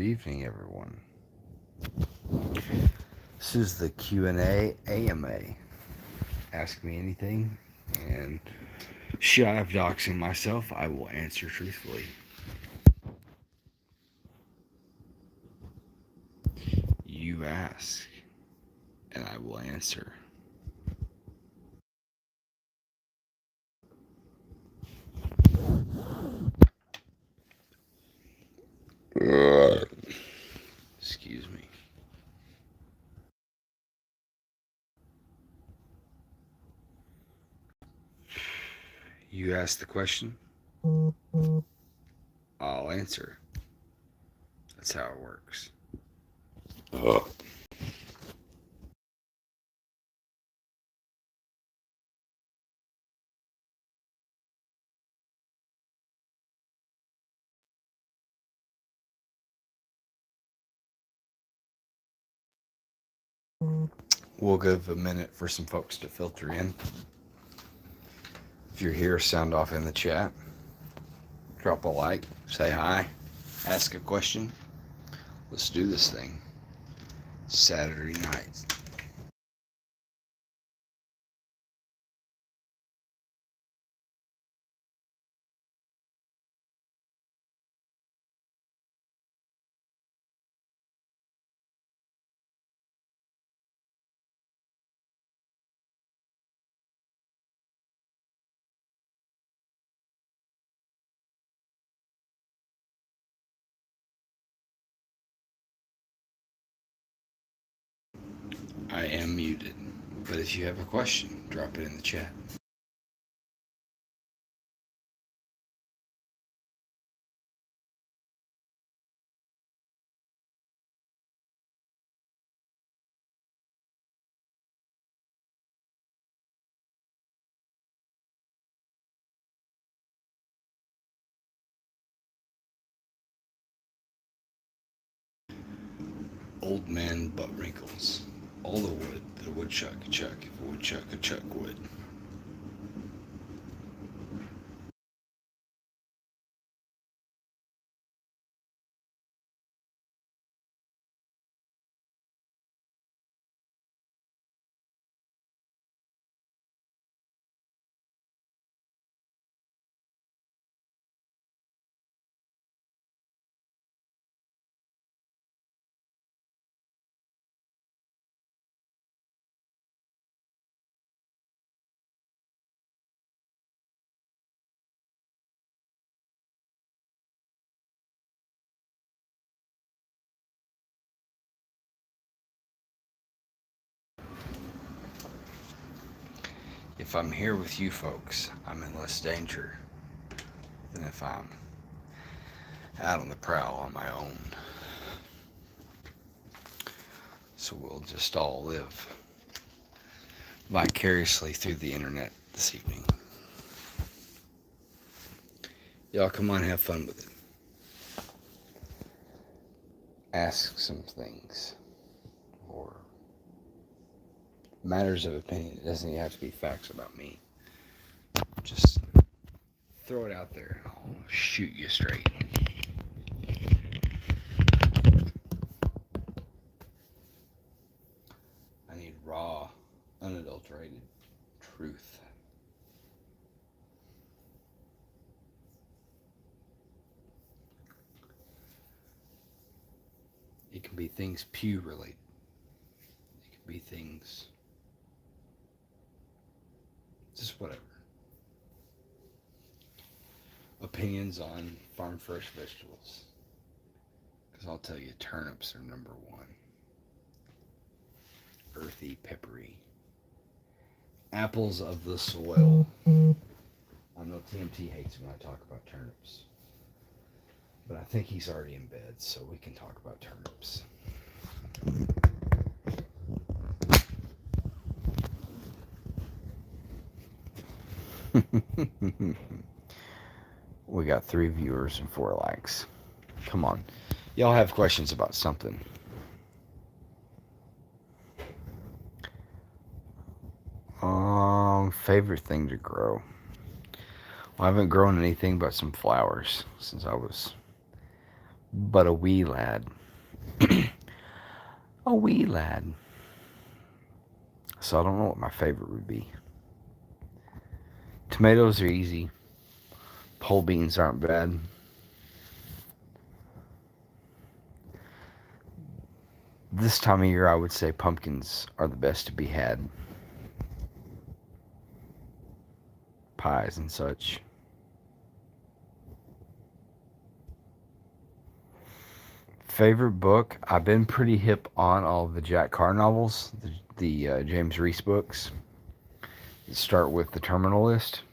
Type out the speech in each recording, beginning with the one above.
evening, everyone. This is the Q&A AMA. Ask me anything, and shy of doxing myself, I will answer truthfully. You ask, and I will answer. Excuse me. You ask the question, I'll answer. That's how it works. We'll give a minute for some folks to filter in. If you're here, sound off in the chat. Drop a like, say hi, ask a question. Let's do this thing. Saturday night. I am muted, but if you have a question, drop it in the chat. Old man butt wrinkles. All the wood that a woodchuck could chuck if a woodchuck could chuck wood. If I'm here with you folks, I'm in less danger than if I'm out on the prowl on my own. So we'll just all live vicariously through the internet this evening. Y'all come on, have fun with it. Ask some things. Or matters of opinion. It doesn't even have to be facts about me. Just throw it out there. I'll shoot you straight. I need raw, unadulterated truth. It can be things Pew related. It can be things, just whatever. Opinions on farm fresh vegetables. Because I'll tell you, turnips are number one. Earthy, peppery. Apples of the soil. I know TMT hates when I talk about turnips. But I think he's already in bed, so we can talk about turnips. We got 3 viewers and 4 likes. Come on. Y'all have questions about something. Favorite thing to grow. Well, I haven't grown anything but some flowers since I was but a wee lad. A wee lad. So I don't know what my favorite would be. Tomatoes are easy. Pole beans aren't bad. This time of year, I would say pumpkins are the best to be had. Pies and such. Favorite book? I've been pretty hip on all of the Jack Carr novels, the James Reese books. Start with The Terminal List,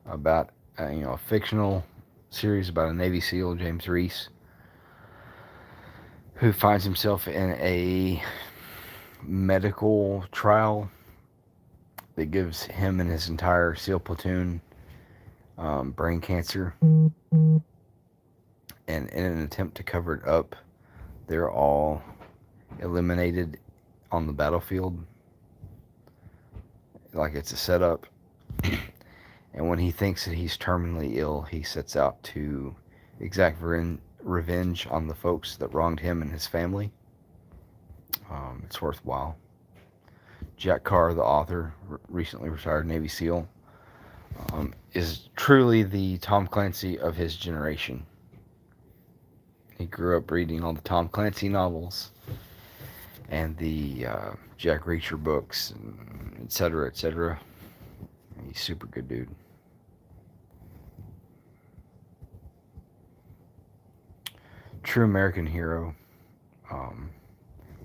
about a fictional series about a Navy SEAL, James Reese, who finds himself in a medical trial that gives him and his entire SEAL platoon brain cancer. And in an attempt to cover it up, they're all eliminated on the battlefield. Like it's a setup. And when he thinks that he's terminally ill, he sets out to exact revenge on the folks that wronged him and his family. It's worthwhile. Jack Carr, the author, recently retired Navy SEAL, is truly the Tom Clancy of his generation. He grew up reading all the Tom Clancy novels and the Jack Reacher books, etc., etc. He's a super good dude. True American hero.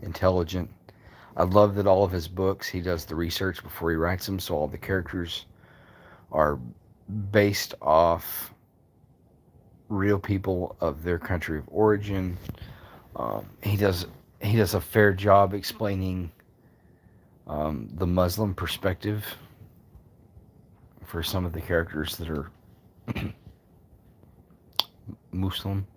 Intelligent. I love that all of his books, he does the research before he writes them, so all the characters are based off real people of their country of origin. He does a fair job explaining the Muslim perspective for some of the characters that are Muslim.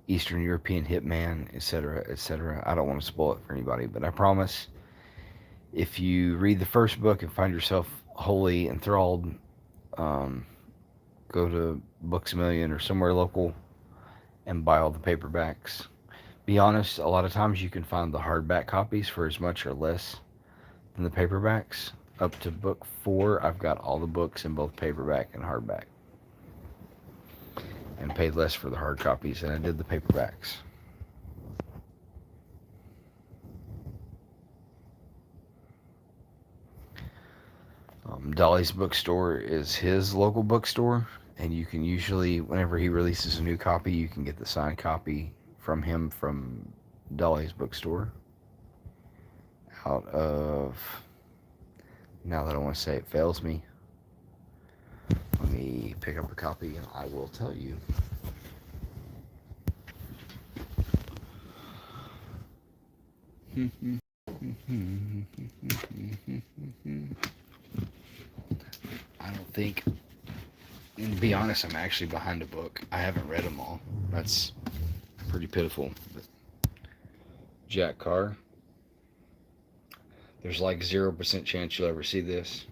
Eastern European hitman, etc., etc. I don't want to spoil it for anybody, but I promise if you read the first book and find yourself wholly enthralled, go to Books A Million or somewhere local and buy all the paperbacks. Be honest, a lot of times you can find the hardback copies for as much or less than the paperbacks. Up to book 4, I've got all the books in both paperback and hardback. And paid less for the hard copies than I did the paperbacks. Dolly's bookstore is his local bookstore, and you can usually, whenever he releases a new copy, you can get the signed copy from him from Dolly's bookstore. Out of, now that I want to say it fails me, let me pick up a copy and I will tell you. I don't think, and to be honest, I'm actually behind a book. I haven't read them all. That's pretty pitiful. But Jack Carr, there's like 0% chance you'll ever see this.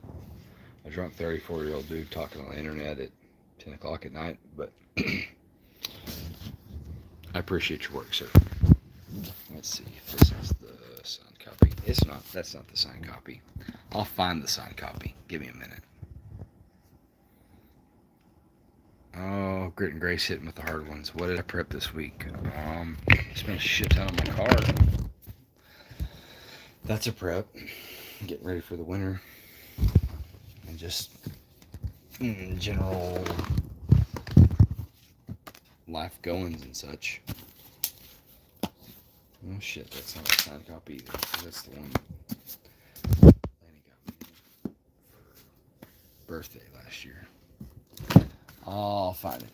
A drunk 34-year-old dude talking on the internet at 10 o'clock at night, but I appreciate your work, sir. Let's see if this is the signed copy. It's not. That's not the signed copy. I'll find the signed copy. Give me a minute. Oh, Grit and Grace hitting with the hard ones. What did I prep this week? Spent a shit ton on my car. That's a prep. Getting ready for the winter. And just general life goings and such. Oh shit, that's not a signed copy either. That's the one Lanny got me for birthday last year. I'll find it.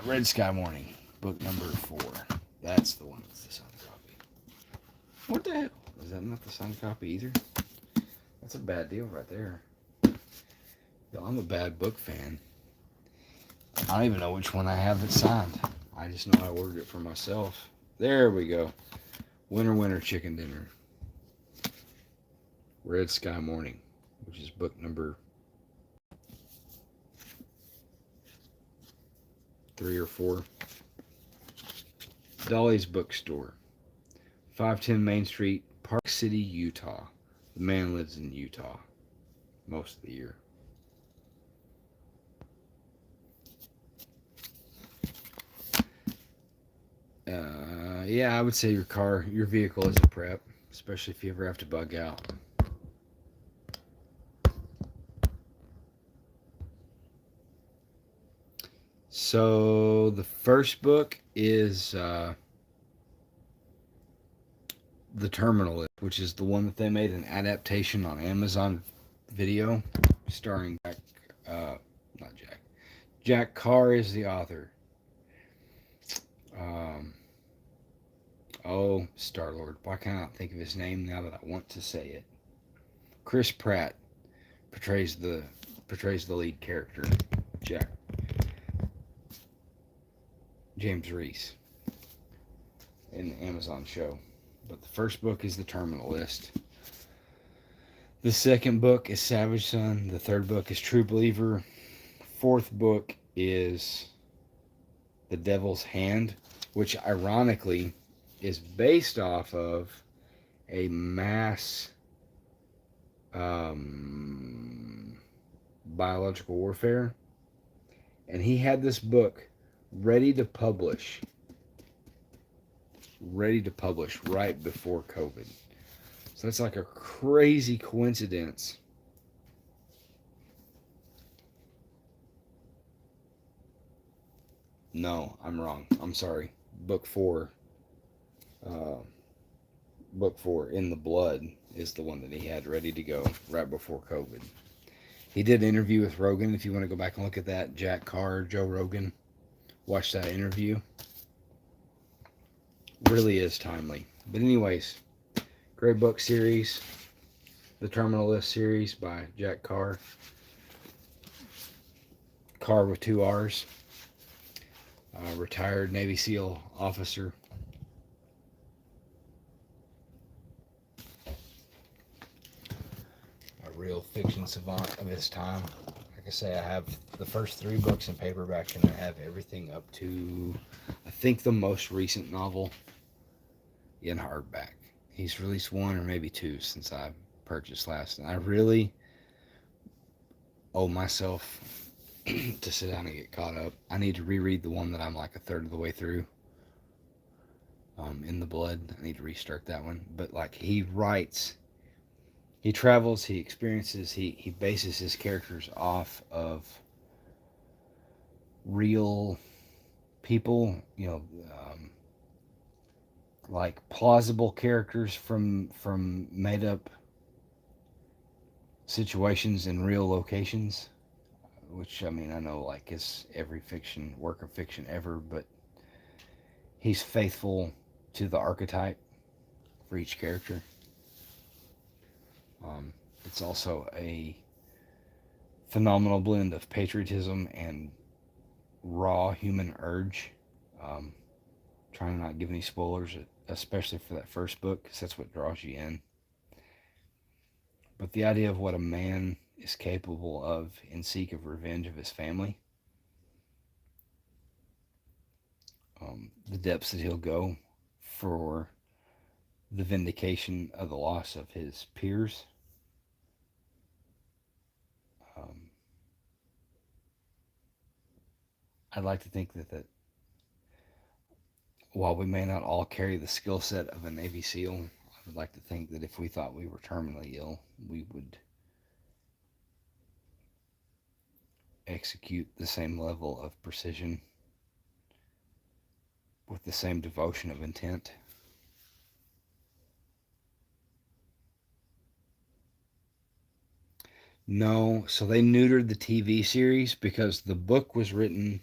Red Sky Morning, book number 4. That's the one that's the signed copy. What the hell? Is that not the signed copy either? That's a bad deal right there. Yo, I'm a bad book fan. I don't even know which one I have that's signed. I just know I ordered it for myself. There we go. Winter Chicken Dinner. Red Sky Morning, which is book number 3 or 4. Dolly's Bookstore, 510 Main Street, Park City, Utah. The man lives in Utah most of the year. Yeah, I would say your vehicle is a prep, especially if you ever have to bug out. So the first book is The Terminalist, which is the one that they made an adaptation on Amazon Video, starring not Jack. Jack Carr is the author. Um, Star-Lord. Why can't I not think of his name now that I want to say it? Chris Pratt portrays the lead character, Jack. James Reese in the Amazon show. But the first book is The Terminalist. The second book is Savage Son. The third book is True Believer. Fourth book is The Devil's Hand, which ironically is based off of a mass biological warfare. And he had this book ready to publish right before COVID. So that's like a crazy coincidence. No, I'm wrong. I'm sorry. Book 4, In the Blood, is the one that he had ready to go right before COVID. He did an interview with Rogan. If you want to go back and look at that, Jack Carr, Joe Rogan, watch that interview. Really is timely. But anyways, great book series, The Terminalist series by Jack Carr. Carr with 2 R's. Retired Navy SEAL officer. A real fiction savant of his time. Like I say, I have the first 3 books in paperback, and I have everything up to, I think, the most recent novel in hardback. He's released 1 or maybe 2 since I purchased last, and I really owe myself to sit down and get caught up. I need to reread the one that I'm like a third of the way through. In the Blood. I need to restart that one. But like, he writes, he travels, he experiences, he bases his characters off of real people, like plausible characters from made up situations in real locations. Which, I mean, I know like it's every work of fiction ever, but he's faithful to the archetype for each character. It's also a phenomenal blend of patriotism and raw human urge. Trying to not give any spoilers, especially for that first book, because that's what draws you in. But the idea of what a man is capable of in seek of revenge of his family, the depths that he'll go for the vindication of the loss of his peers. I'd like to think that while we may not all carry the skill set of a Navy SEAL, I would like to think that if we thought we were terminally ill, we would execute the same level of precision with the same devotion of intent. No, so they neutered the TV series because the book was written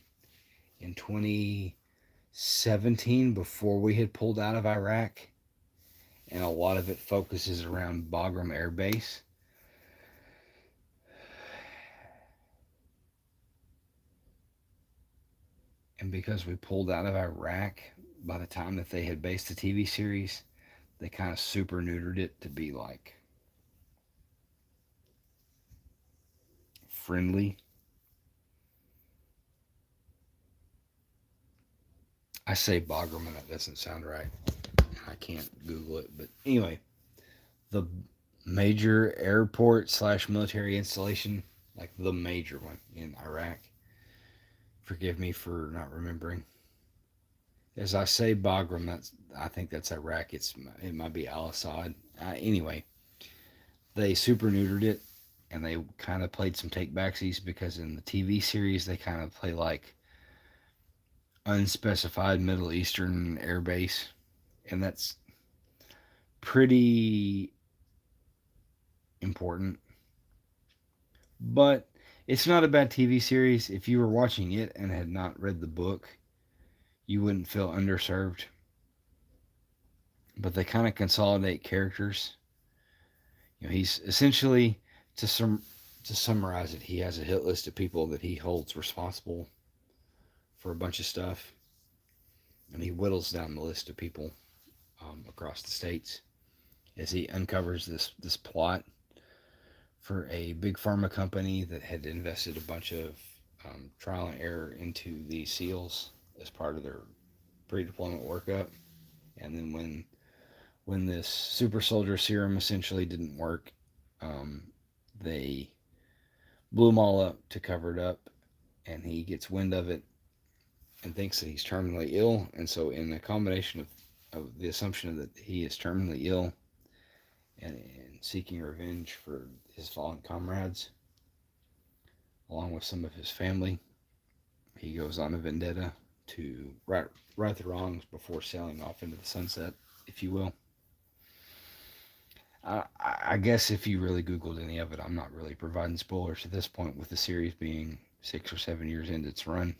in 2017, before we had pulled out of Iraq, and a lot of it focuses around Bagram Air Base. And because we pulled out of Iraq, by the time that they had based the TV series, they kind of super neutered it to be like friendly. I say Bagram and that doesn't sound right. I can't Google it, but anyway, the major airport slash military installation, like the major one in Iraq. Forgive me for not remembering. As I say Bagram, I think that's Iraq. It might be Al Assad. Anyway, they super neutered it, and they kind of played some take backsies because in the TV series they kind of play like unspecified Middle Eastern air base, and that's pretty important. But it's not a bad TV series. If you were watching it and had not read the book, you wouldn't feel underserved. But they kind of consolidate characters. He's essentially to summarize it, he has a hit list of people that he holds responsible for a bunch of stuff, and he whittles down the list of people across the states as he uncovers this plot for a big pharma company that had invested a bunch of trial and error into these SEALs as part of their pre-deployment workup. And then when this super soldier serum essentially didn't work, they blew them all up to cover it up, and he gets wind of it and thinks that he's terminally ill. And so, in a combination of the assumption that he is terminally ill and seeking revenge for his fallen comrades, along with some of his family, he goes on a vendetta to right the wrongs before sailing off into the sunset, if you will. I guess if you really Googled any of it, I'm not really providing spoilers at this point, with the series being 6 or 7 years into its run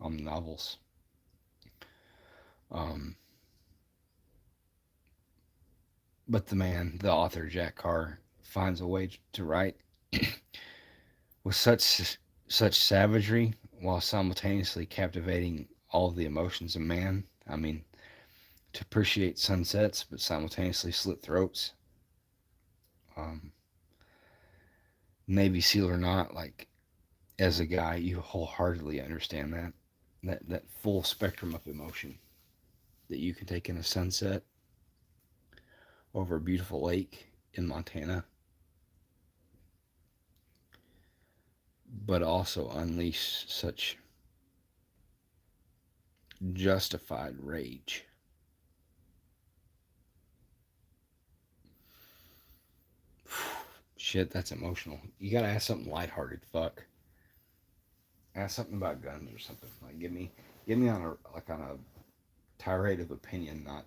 on the novels. But the author, Jack Carr, finds a way to write with such savagery while simultaneously captivating all of the emotions of man. I mean, to appreciate sunsets, but simultaneously slit throats. Navy SEAL or not, like, as a guy, you wholeheartedly understand that full spectrum of emotion that you can take in a sunset over a beautiful lake in Montana, but also unleash such justified rage. Shit, that's emotional. You gotta ask something lighthearted. Fuck. Ask something about guns or something. Like, give me on a tirade of opinion, not.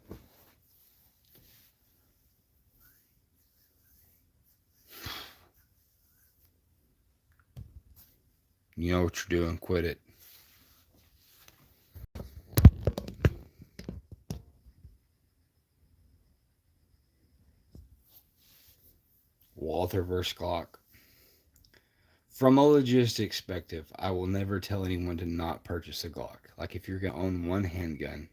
You know what you're doing. Quit it. Walther versus Glock. From a logistics perspective, I will never tell anyone to not purchase a Glock. Like, if you're going to own one handgun,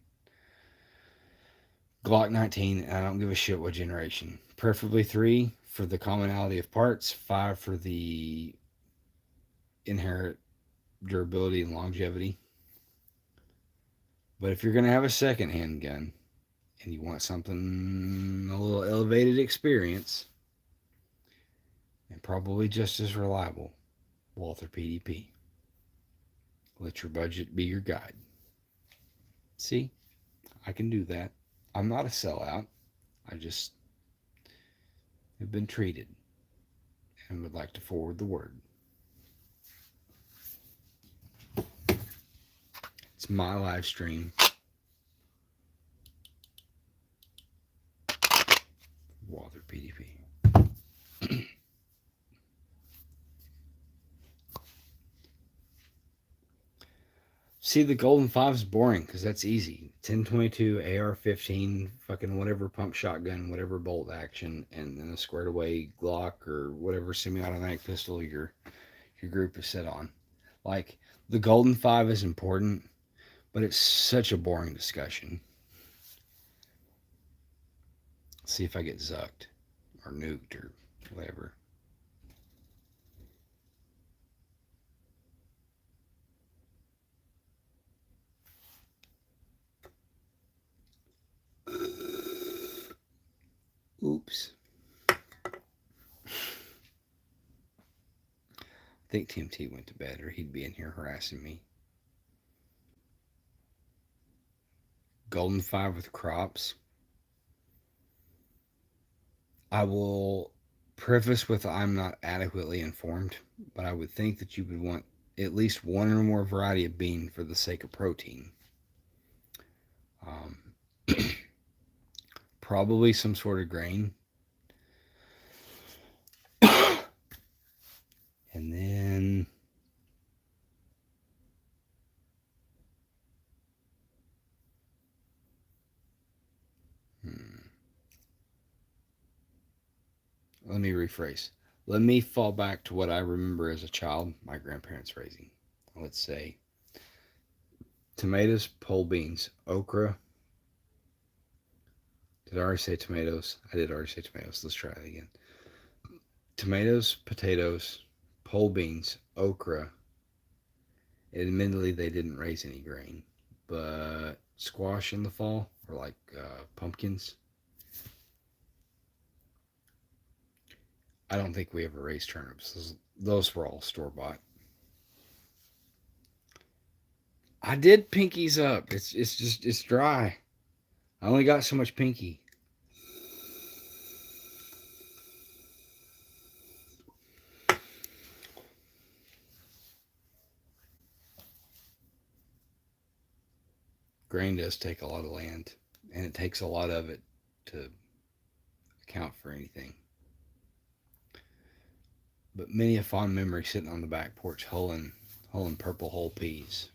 Glock 19, and I don't give a shit what generation. Preferably 3 for the commonality of parts, 5 for the inherent durability and longevity. But if you're going to have a second handgun and you want something a little elevated experience and probably just as reliable, Walther PDP. Let your budget be your guide. See, I can do that. I'm not a sellout. I just have been treated and would like to forward the word. It's my live stream. Walther PDP. See, the Golden 5 is boring because that's easy. 1022, AR-15, fucking whatever pump shotgun, whatever bolt action, and then a squared away Glock or whatever semi-automatic pistol your group is set on. Like, the Golden 5 is important, but it's such a boring discussion. See if I get zucked or nuked or whatever. I think Tim T went to bed or he'd be in here harassing me. Golden 5 with crops. I will preface with I'm not adequately informed, but I would think that you would want at least one or more variety of bean for the sake of protein. Um, probably some sort of grain. And then let me rephrase. Let me fall back to what I remember as a child, my grandparents raising. Let's say tomatoes, pole beans, okra. Did I already say tomatoes? I did already say tomatoes. Let's try it again. Tomatoes, potatoes, pole beans, okra. Admittedly, they didn't raise any grain, but squash in the fall or like pumpkins. I don't think we ever raised turnips. Those were all store bought. I did pinkies up. It's dry. I only got so much pinky. Grain does take a lot of land, and it takes a lot of it to account for anything. But many a fond memory sitting on the back porch hulling purple whole peas.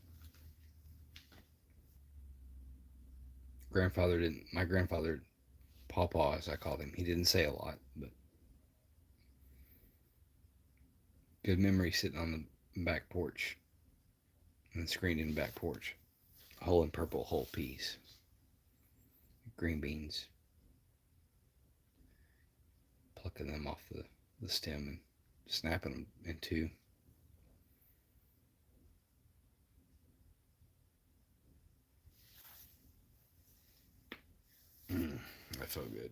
My grandfather, Pawpaw as I called him, he didn't say a lot, but good memory sitting on the back porch and screened in the back porch. Hulling purple whole peas. Green beans. Plucking them off the stem and snapping them in two. That felt good.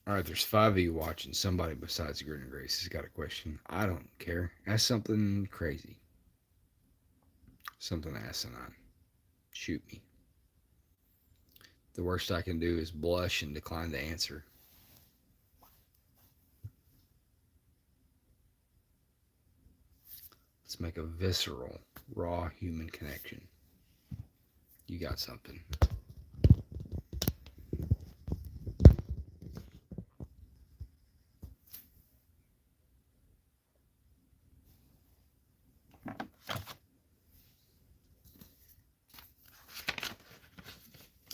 All right, there's 5 of you watching. Somebody besides Grin and Grace has got a question. I don't care. Ask something crazy. Something asinine. Shoot me. The worst I can do is blush and decline to answer. Let's make a visceral, raw human connection. You got something.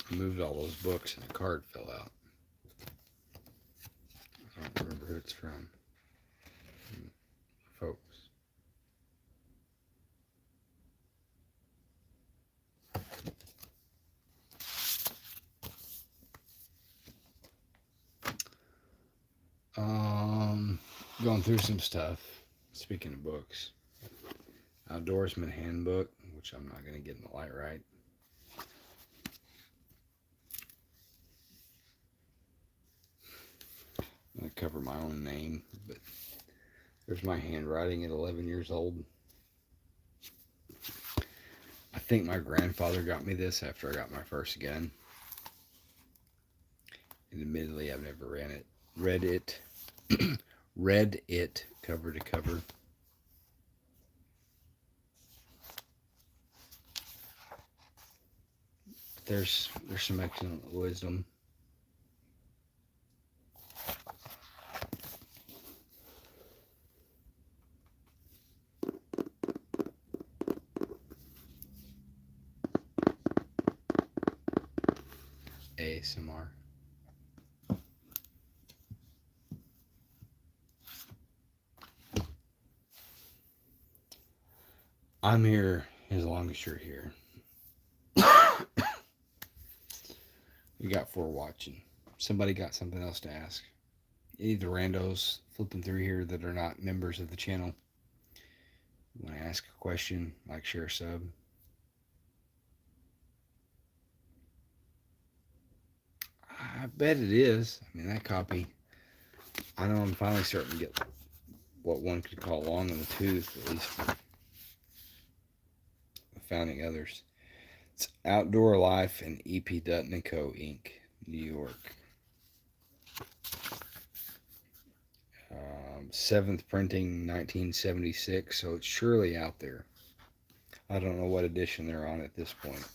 I moved all those books and a card fell out. I don't remember who it's from. Folks. Going through some stuff. Speaking of books. Outdoorsman Handbook, which I'm not going to get in the light right. I'm going to cover my own name, but there's my handwriting at 11 years old. I think my grandfather got me this after I got my first gun. And admittedly, I've never read it cover to cover. There's some excellent wisdom. ASMR. I'm here as long as you're here. We got 4 watching. Somebody got something else to ask. Any of the randos flipping through here that are not members of the channel, you want to ask a question, like, share, sub. bet it is. I mean, that copy, I know I'm finally starting to get what one could call long in the tooth, at least for founding others. It's Outdoor Life and E.P. Dutton & Co., Inc., New York. 7th printing, 1976, so it's surely out there. I don't know what edition they're on at this point.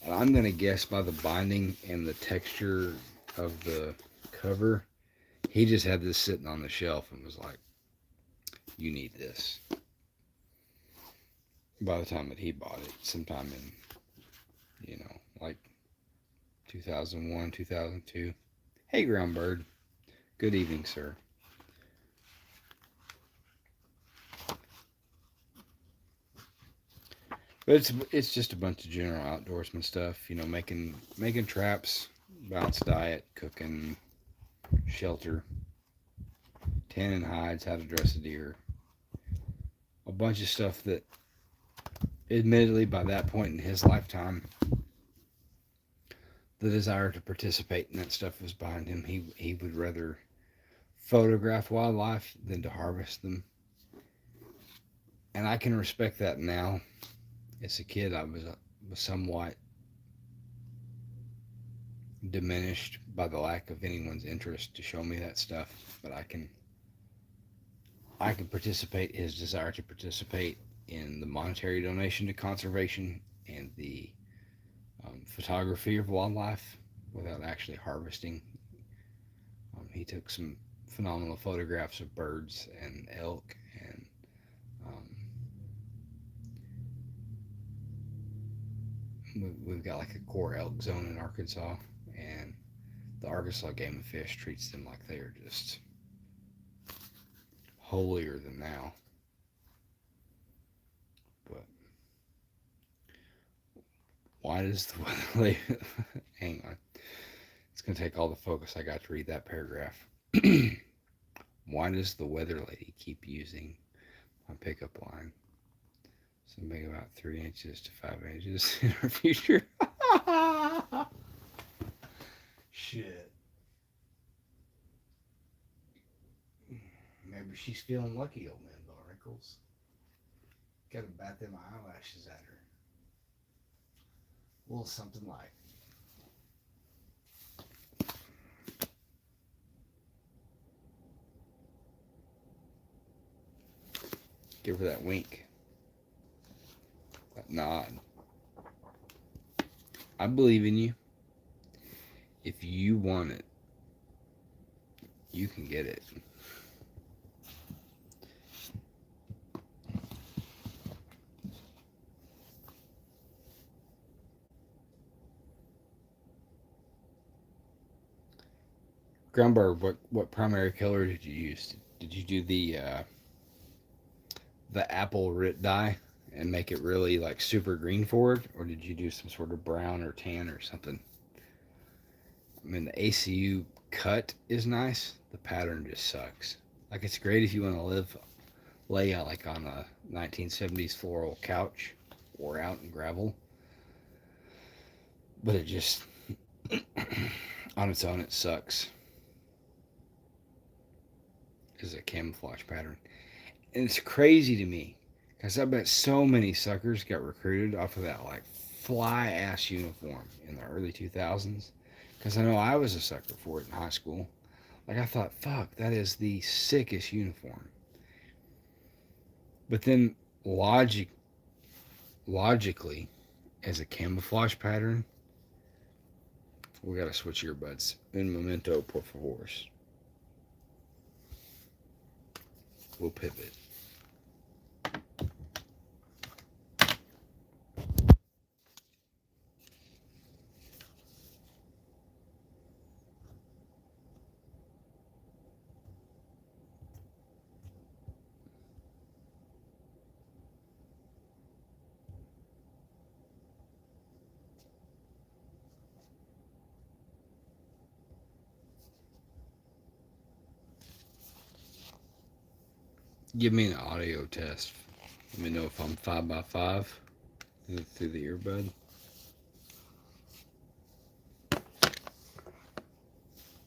And I'm going to guess by the binding and the texture of the cover, he just had this sitting on the shelf and was like, you need this. By the time that he bought it, sometime in, like 2001, 2002. Hey, Groundbird. Good evening, sir. But it's just a bunch of general outdoorsman stuff, making traps, balanced diet, cooking, shelter, tanning hides, how to dress a deer, a bunch of stuff that, admittedly, by that point in his lifetime, the desire to participate in that stuff was behind him. He would rather photograph wildlife than to harvest them, and I can respect that now. As a kid, I was somewhat diminished by the lack of anyone's interest to show me that stuff, but I can participate, his desire to participate in the monetary donation to conservation and the photography of wildlife without actually harvesting. He took some phenomenal photographs of birds and elk, and we've got like a core elk zone in Arkansas, and the Arkansas Game and Fish treats them like they are just holier than thou. But why does the weather hang on, it's going to take all the focus I got to read that paragraph. Why does the weather lady keep using my pickup line? Something about 3 inches to 5 inches in our future. Shit. Maybe she's feeling lucky, old man Bill Wrinkles. Gotta bat them eyelashes at her. A little something like. Give her that wink. That nod. I believe in you. If you want it, you can get it. Groundbird, what primary color did you use? Did you do the apple Rit dye and make it really like super green forward, or did you do some sort of brown or tan or something? I mean, the ACU cut is nice. The pattern just sucks. Like, it's great if you want to lay out like on a 1970s floral couch or out in gravel. But it just, on its own, it sucks. Is a camouflage pattern. And it's crazy to me, because I bet so many suckers got recruited off of that like fly ass uniform in the early 2000s. Because I know I was a sucker for it in high school. Like, I thought, fuck, that is the sickest uniform. But then logically, as a camouflage pattern, we gotta switch earbuds. Un momento, por favor. We'll pivot. Give me an audio test. Let me know if I'm 5x5 through the earbud.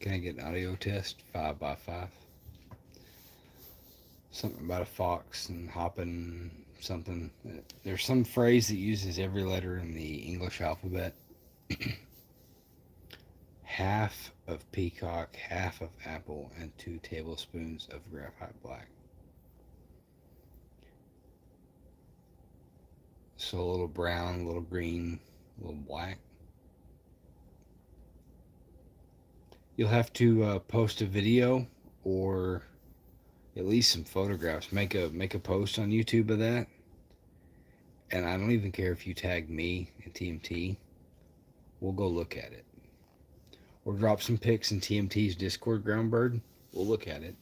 Can I get an audio test? 5 by 5. Something about a fox and hopping something. There's some phrase that uses every letter in the English alphabet. Half of peacock, half of apple, and 2 tablespoons of graphite black. So a little brown, a little green, a little black. You'll have to post a video or at least some photographs. Make a post on YouTube of that, and I don't even care if you tag me and TMT. We'll go look at it, or drop some pics in TMT's Discord, Groundbird. We'll look at it.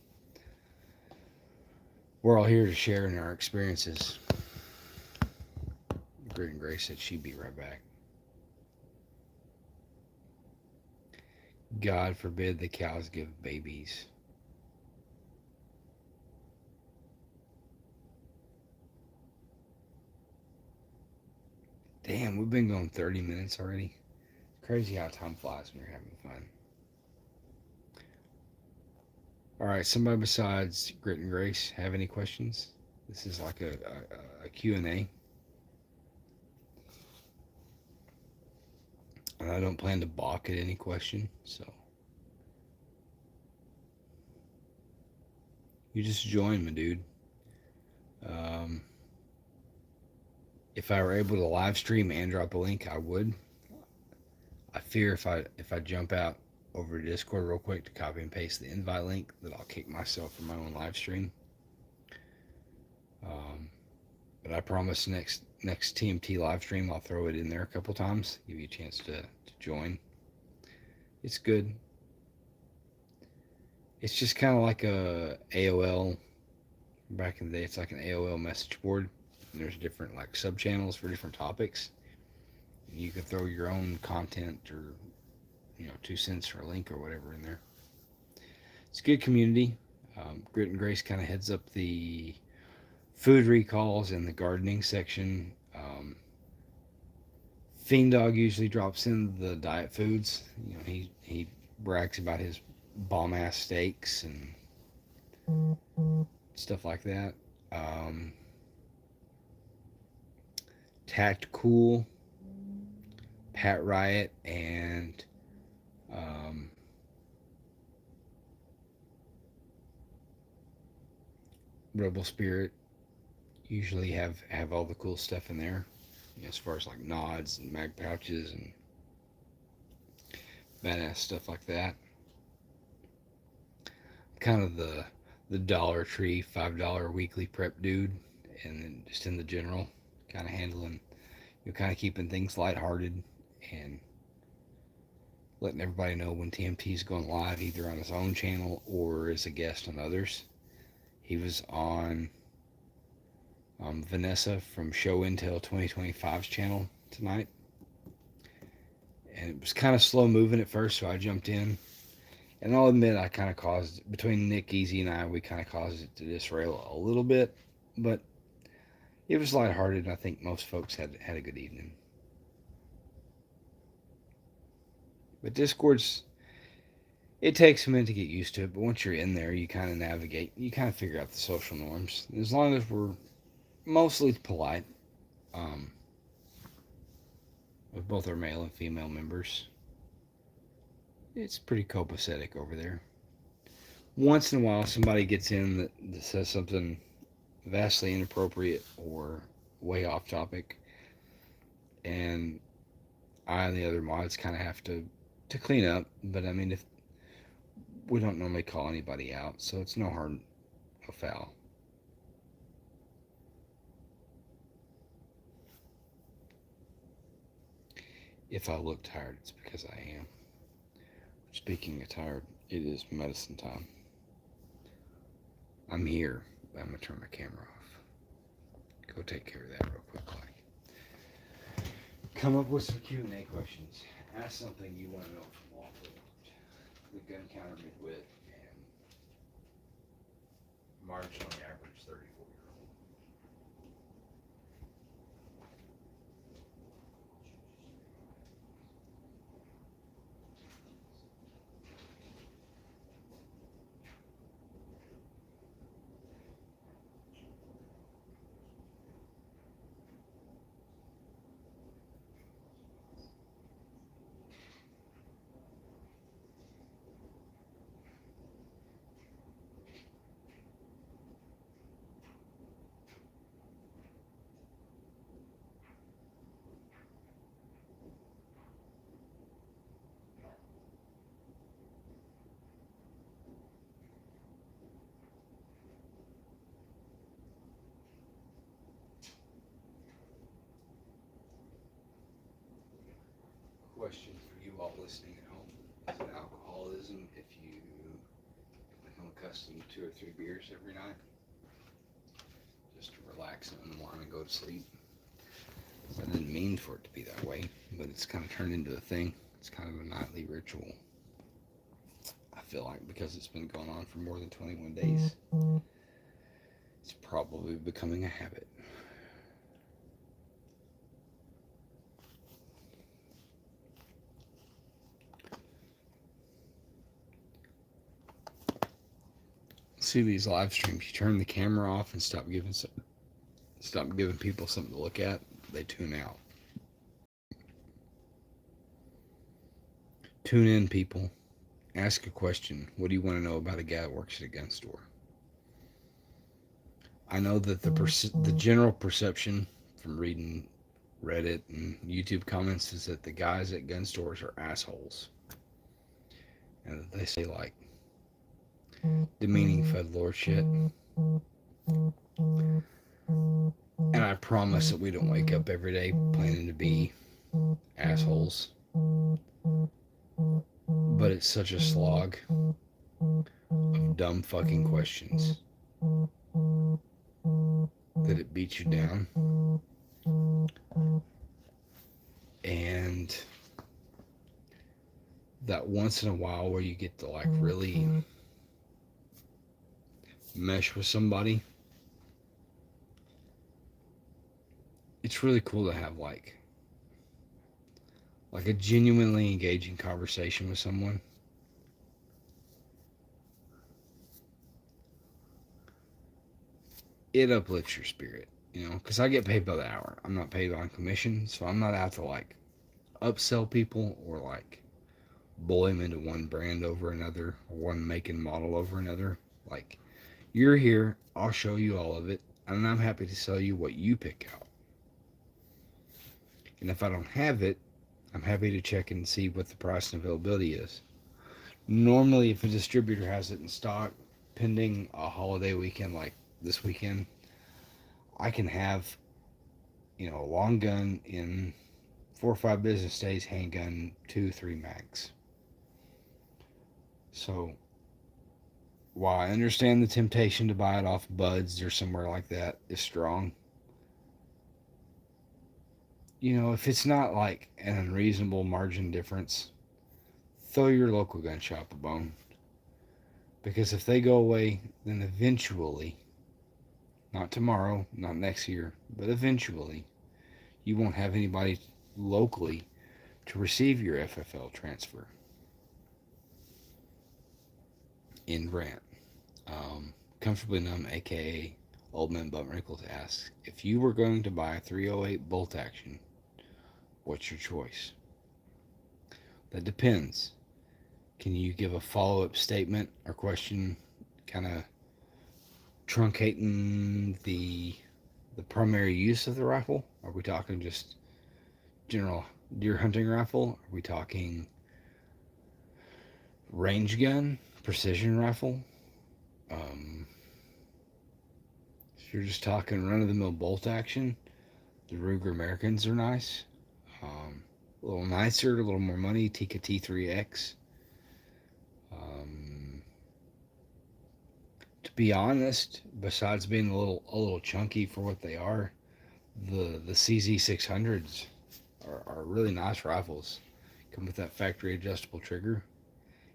We're all here to share in our experiences. Grit and Grace said she'd be right back. God forbid the cows give babies. Damn, we've been going 30 minutes already. Crazy how time flies when you're having fun. All right, somebody besides Grit and Grace have any questions? This is like a Q&A. And I don't plan to balk at any question, so you just join me, dude. If I were able to live stream and drop a link, I would. I fear if I jump out over to Discord real quick to copy and paste the invite link that I'll kick myself from my own live stream. But I promise next TMT live stream I'll throw it in there a couple times, give you a chance to join. It's good. It's just kind of like a AOL. Back in the day, it's like an AOL message board. And there's different like sub channels for different topics. You can throw your own content or 2 cents for a link or whatever in there. It's a good community. Grit and Grace kind of heads up the food recalls and the gardening section. Fiend Dog usually drops in the diet foods. He brags about his bomb ass steaks and stuff like that. Tact Cool, Pat Riot, and Rebel Spirit usually have all the cool stuff in there, as far as like nods and mag pouches and badass stuff like that. Kind of the Dollar Tree $5 weekly prep dude, and then just in the general, kind of handling, kind of keeping things lighthearted and letting everybody know when TMT's going live, either on his own channel or as a guest on others. He was on Vanessa from Show Intel 2025's channel tonight. And it was kind of slow moving at first, so I jumped in. And I'll admit, I kind of caused, between Nick, Easy, and I, we kind of caused it to disrail a little bit. But it was lighthearted, and I think most folks had a good evening. But Discord's, it takes a minute to get used to it, but once you're in there, you kind of navigate, you kind of figure out the social norms. As long as we're mostly polite, with both our male and female members, it's pretty copacetic over there. Once in a while, somebody gets in that says something vastly inappropriate or way off topic, and I and the other mods kind of have to clean up. But I mean, if we don't normally call anybody out, so it's no harm, no foul. If I look tired, it's because I am. Speaking of tired, it is medicine time. I'm here, but I'm going to turn my camera off. Go take care of that real quick, like. Come up with some Q&A questions. Ask something you want to know from Lawful, the gun counter midwit, and marginally average 34-year-old. while listening at home. Is it alcoholism if you become accustomed to 2 or 3 beers every night just to relax and unwind and go to sleep? So I didn't mean for it to be that way, but it's kind of turned into a thing. It's kind of a nightly ritual. I feel like because it's been going on for more than 21 days, it's probably becoming a habit. See these live streams, you turn the camera off and stop giving people something to look at, they tune out. Tune in, people. Ask a question. What do you want to know about a guy that works at a gun store? I know that the general perception from reading Reddit and YouTube comments is that the guys at gun stores are assholes. And that they say, like, demeaning Fed Lord shit. And I promise that we don't wake up every day planning to be assholes. But it's such a slog of dumb fucking questions that it beats you down. And that once in a while where you get to like really mesh with somebody, it's really cool to have like a genuinely engaging conversation with someone. It uplifts your spirit, you know, because I get paid by the hour. I'm not paid on commission, so I'm not out to like upsell people or like bully them into one brand over another or one make and model over another. Like, you're here, I'll show you all of it, and I'm happy to sell you what you pick out. And if I don't have it, I'm happy to check and see what the price and availability is. Normally, if a distributor has it in stock, pending a holiday weekend like this weekend, I can have, you know, a long gun in 4 or 5 business days, handgun 2-3 mags. So while I understand the temptation to buy it off Buds or somewhere like that is strong, you know, if it's not like an unreasonable margin difference, throw your local gun shop a bone. Because if they go away, then eventually, not tomorrow, not next year, but eventually, you won't have anybody locally to receive your FFL transfer in Grant. Comfortably Numb, aka Old Man Bum Wrinkles, asks, if you were going to buy a 308 bolt action, what's your choice? That depends. Can you give a follow-up statement or question, kind of truncating the primary use of the rifle? Are we talking just general deer hunting rifle? Are we talking range gun, precision rifle? If you're just talking run-of-the-mill bolt action, the Ruger Americans are nice. A little nicer, a little more money, Tikka T3X. To be honest, besides being a little chunky for what they are, the CZ600s are really nice rifles. Come with that factory adjustable trigger,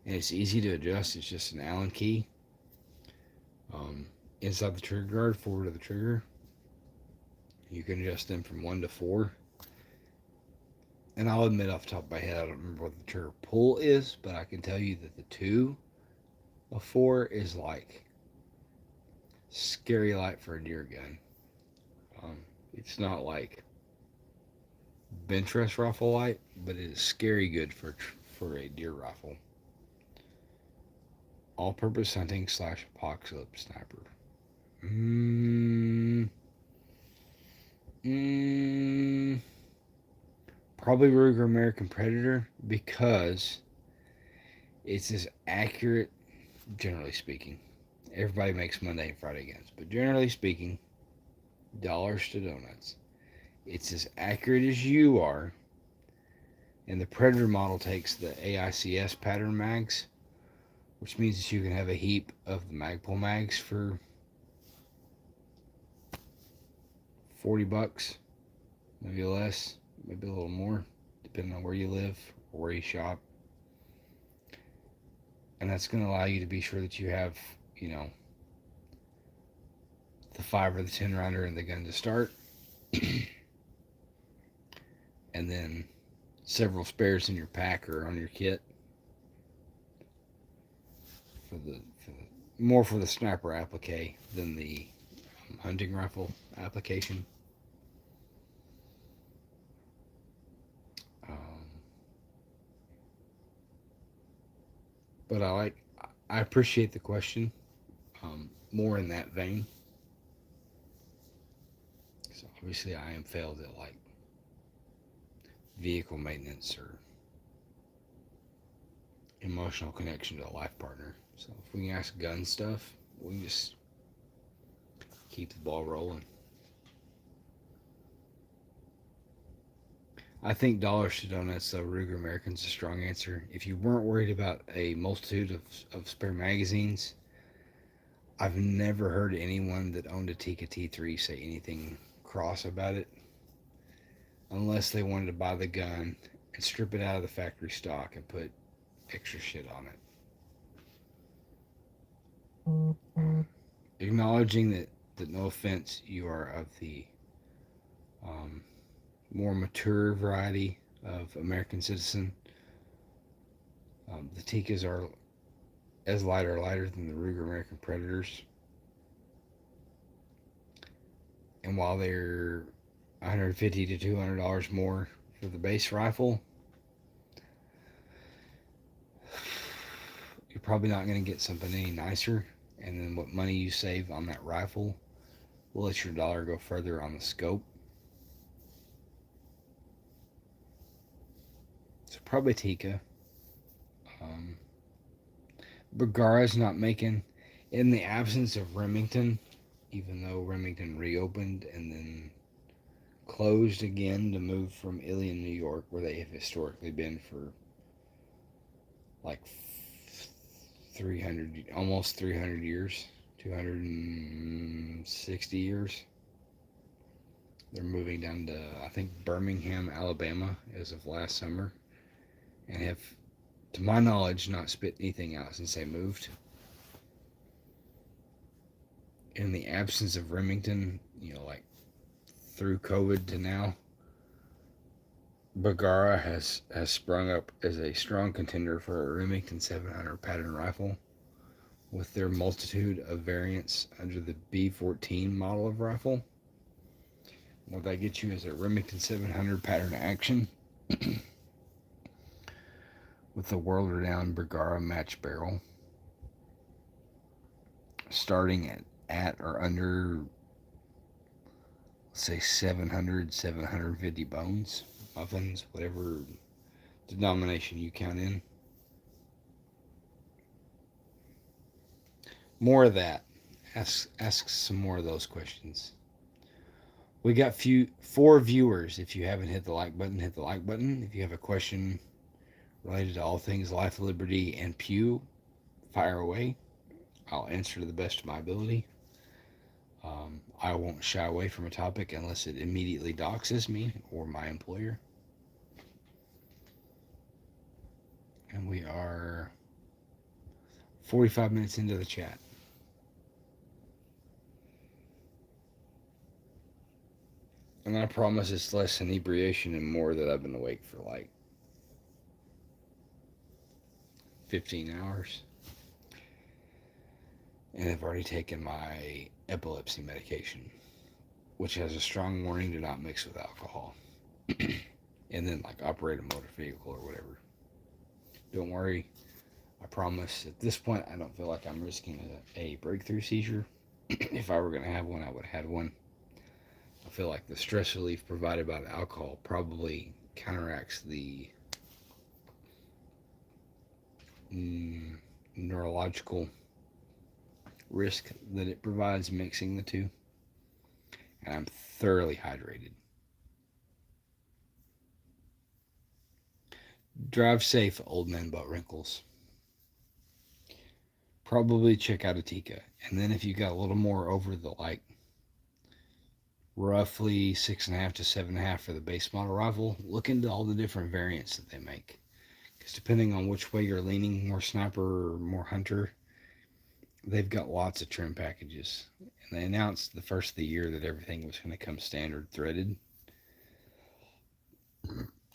and it's easy to adjust. It's just an Allen key. Inside the trigger guard, forward of the trigger, you can adjust them from 1 to 4. And I'll admit off the top of my head, I don't remember what the trigger pull is, but I can tell you that the 2 of 4 is like scary light for a deer gun. It's not like bench rest rifle light, but it is scary good for a deer rifle. All-purpose hunting / apocalypse sniper. Probably Ruger American Predator, because it's as accurate, generally speaking. Everybody makes Monday and Friday guns, but generally speaking, dollars to donuts, it's as accurate as you are, And the Predator model takes the AICS pattern mags, which means that you can have a heap of the Magpul mags for $40, maybe less, maybe a little more, depending on where you live or where you shop. And that's going to allow you to be sure that you have, the 5 or the 10 rounder in the gun to start, and then several spares in your pack or on your kit more for the sniper applique than the hunting rifle application. But I appreciate the question, more in that vein. So obviously I am failed at like vehicle maintenance or emotional connection to a life partner. So if we can ask gun stuff, we can just keep the ball rolling. I think dollars to donuts, though, Ruger American's a strong answer. If you weren't worried about a multitude of spare magazines, I've never heard anyone that owned a Tikka T3 say anything cross about it, unless they wanted to buy the gun and strip it out of the factory stock and put extra shit on it. Acknowledging that no offense, you are of the more mature variety of American citizen. The Tikkas are as lighter than the Ruger American Predators. And while they're $150 to $200 more for the base rifle, you're probably not going to get something any nicer. And then what money you save on that rifle will let your dollar go further on the scope. So probably Tikka. Bergara's not making, in the absence of Remington, even though Remington reopened and then closed again to move from Ilion, New York, where they have historically been for like 300, almost 300 years, 260 years. They're moving down to, I think, Birmingham, Alabama as of last summer, and have, to my knowledge, not spit anything out since they moved. In the absence of Remington, like through COVID to now, Bergara has sprung up as a strong contender for a Remington 700 pattern rifle with their multitude of variants under the B14 model of rifle. What that gets you is a Remington 700 pattern action with the world-renowned Bergara match barrel, starting at or under, let's say, 750 bones, muffins, whatever denomination you count in. More of that. Ask some more of those questions. We got 4 viewers. If you haven't hit the like button, hit the like button. If you have a question related to all things life, liberty, and Pew, fire away. I'll answer to the best of my ability. I won't shy away from a topic unless it immediately doxes me or my employer. And we are 45 minutes into the chat. And I promise it's less inebriation and more that I've been awake for like 15 hours. And I've already taken my epilepsy medication, which has a strong warning to not mix with alcohol. And then like operate a motor vehicle or whatever. Don't worry. I promise at this point I don't feel like I'm risking a breakthrough seizure. If I were going to have one, I would have had one. I feel like the stress relief provided by the alcohol probably counteracts the neurological risk that it provides mixing the two. And I'm thoroughly hydrated. Drive safe, old man butt wrinkles. Probably check out a Tika. And then if you got a little more over the like roughly 6.5 to 7.5 for the base model rifle, look into all the different variants that they make. Because depending on which way you're leaning, more sniper or more hunter, they've got lots of trim packages. And they announced the first of the year that everything was going to come standard threaded.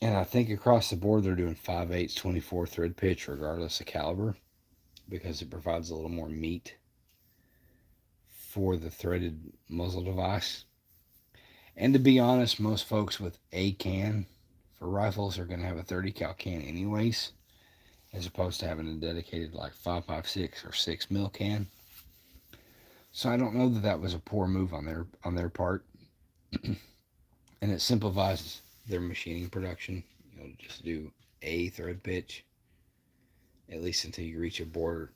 And I think across the board they're doing 5/8 24 thread pitch regardless of caliber because it provides a little more meat for the threaded muzzle device. And to be honest, most folks with a can for rifles are going to have a 30 cal can anyways, as opposed to having a dedicated like 5.56 or 6 mil can. So I don't know that that was a poor move on their part, and it simplifies their machining production. You know, just do a thread pitch, at least until you reach a bore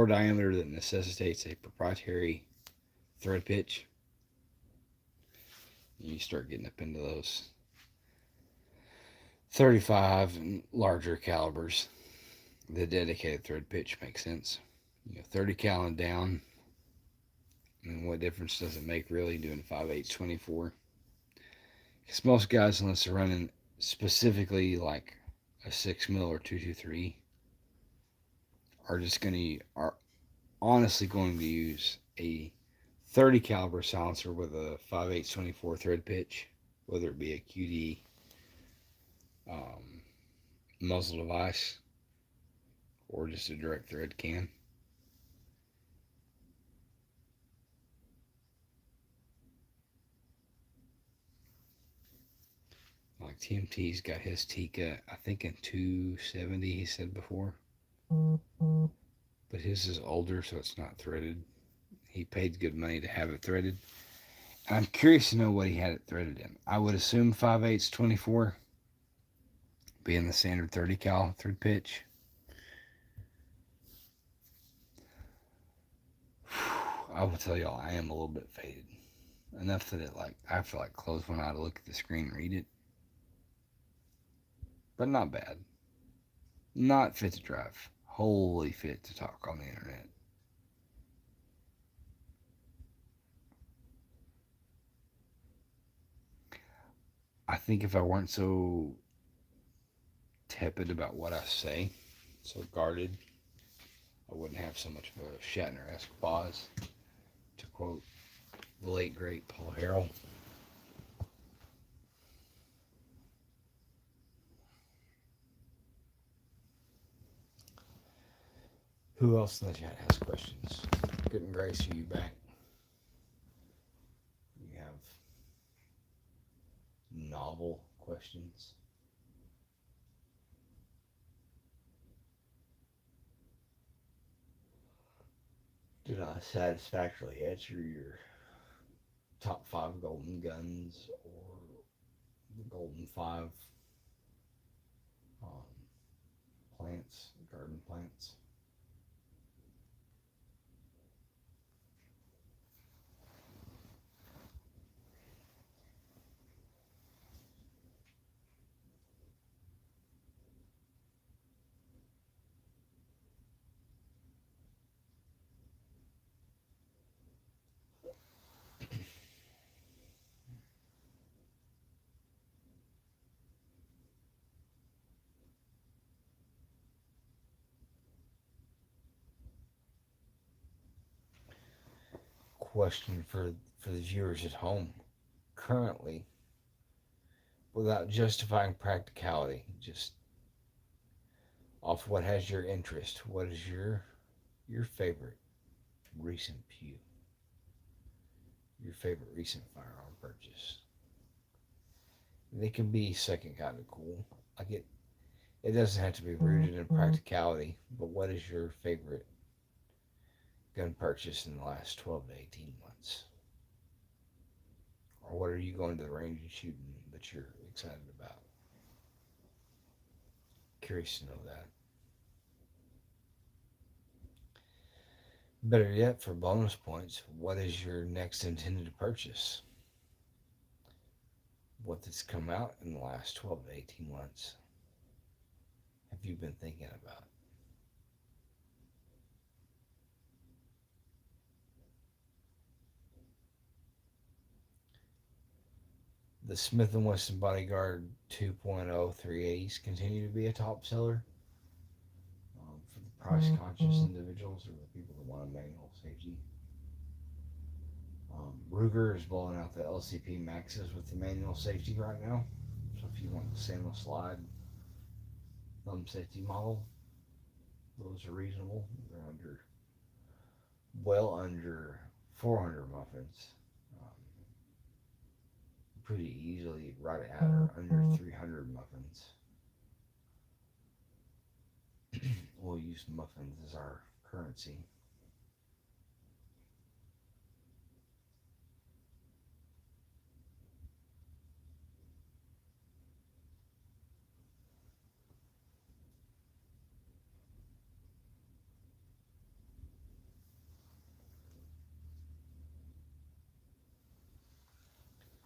diameter that necessitates a proprietary thread pitch. You start getting up into those 35 and larger calibers. The dedicated thread pitch makes sense. 30 cal and down. I mean, what difference does it make really doing 5/8 24? Because most guys, unless they're running specifically like a 6 mil or 223, are honestly going to use a 30 caliber silencer with a 5/8 24 thread pitch, whether it be a QD muzzle device or just a direct thread can. Like TMT's got his Tika, I think in 270, he said before. But his is older, so it's not threaded. He paid good money to have it threaded. And I'm curious to know what he had it threaded in. I would assume 5/8 24 being the standard 30 cal thread pitch. I will tell y'all, I am a little bit faded. Enough that I have to close one eye to look at the screen and read it. But not bad. Not fit to drive. Wholly fit to talk on the internet. I think if I weren't so tepid about what I say, so guarded, I wouldn't have so much of a Shatner-esque pause, to quote the late great Paul Harrell. Who else in the chat has questions? Good and Grace, are you back? You have novel questions? Did I satisfactorily answer your top 5 golden guns or the golden 5 plants, garden plants? Question for the viewers at home. Currently, without justifying practicality, just off what has your interest, what is your favorite recent pew? Your favorite recent firearm purchase? They can be second kind of cool. Like it doesn't have to be rooted in practicality, but what is your favorite gun purchase in the last 12 to 18 months? Or what are you going to the range and shooting that you're excited about? Curious to know that. Better yet, for bonus points, what is your next intended purchase? what that's come out in the last 12 to 18 months have you been thinking about? The Smith & Wesson Bodyguard 2.0 380s continue to be a top seller for the price conscious individuals or the people that want a manual safety. Ruger is blowing out the LCP Maxes with the manual safety right now. So if you want the stainless slide thumb safety model, those are reasonable. They're well under 400 muffins. Um, Pretty easily right at or under 300 muffins. We'll use muffins as our currency.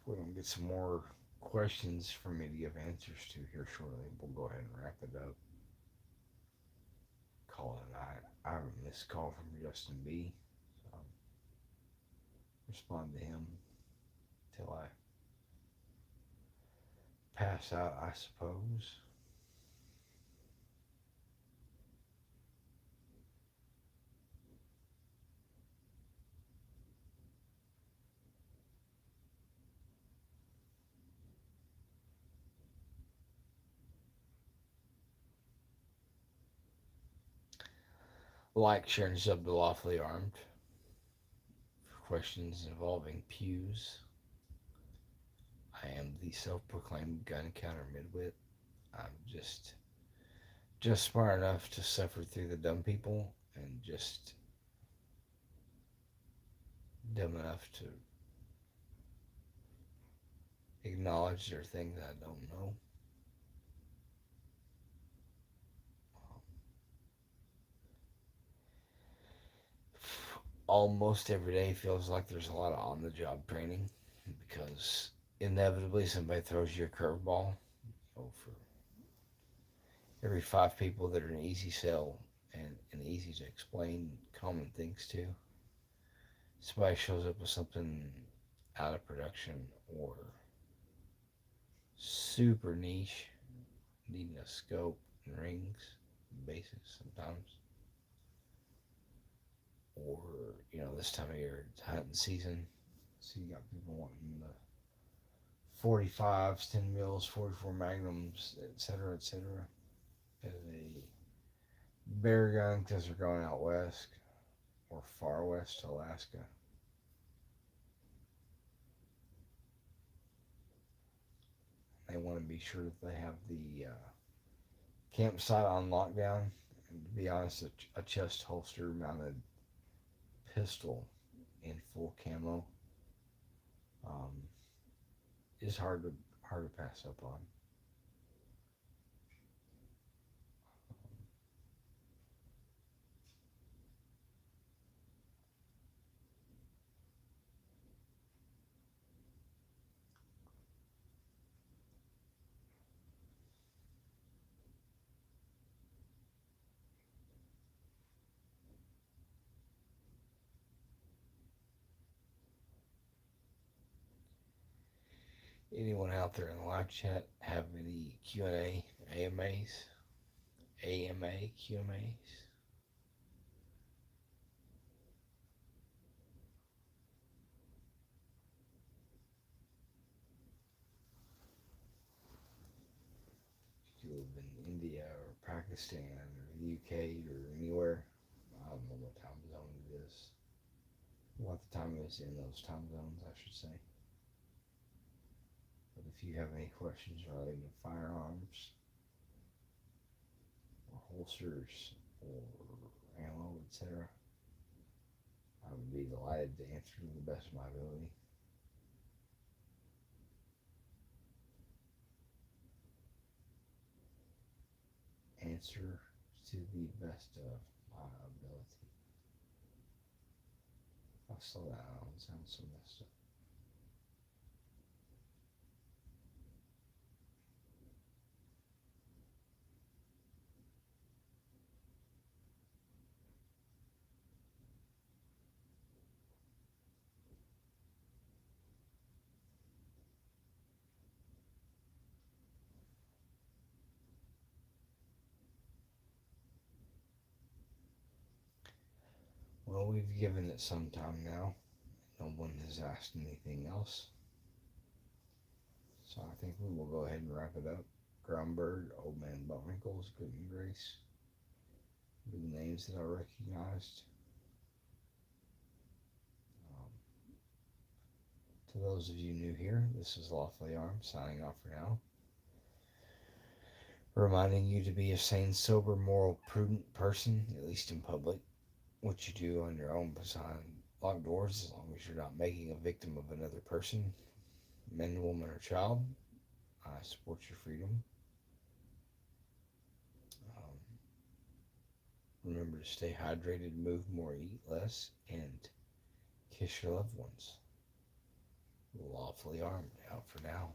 We're going to get some more questions for me to give answers to here shortly. We'll go ahead and wrap it up. Call it a night. I have a missed call from Justin B. So I'll respond to him till I pass out, I suppose. Like, share, and sub to Lawfully Armed for questions involving pews. I am the self-proclaimed gun counter midwit. I'm just smart enough to suffer through the dumb people and just dumb enough to acknowledge there are things I don't know. Almost every day feels like there's a lot of on-the-job training because inevitably somebody throws you a curveball. For every 5 people that are an easy sell and easy to explain common things to, somebody shows up with something out of production or super niche, needing a scope and rings, basics sometimes. Or, this time of year, it's hunting season. So you got people wanting the 45s, 10 mils, 44 magnums, etc., etc. As a bear gun because they're going out west or far west to Alaska. They want to be sure that they have the campsite on lockdown. And to be honest, a chest holster mounted pistol in full camo is hard to pass up on. Anyone out there in the live chat have any Q&A, AMAs, QMAs? If you live in India or Pakistan or the UK or anywhere, I don't know what time zone it is. What the time is in those time zones, I should say. But if you have any questions relating to firearms or holsters or ammo, etc., I would be delighted to answer to the best of my ability. Answer to the best of my ability. If I slow down, it sounds so messed up. Well, we've given it some time now. No one has asked anything else. So I think we will go ahead and wrap it up. Grumberg, Old Man Buckwinkles, Good and Grace. The names that I recognized. To those of you new here, this is Lawfully Armed signing off for now. Reminding you to be a sane, sober, moral, prudent person, at least in public. What you do on your own behind locked doors, as long as you're not making a victim of another person, man, woman, or child. I support your freedom. Remember to stay hydrated, move more, eat less, and kiss your loved ones. Lawfully Armed out for now.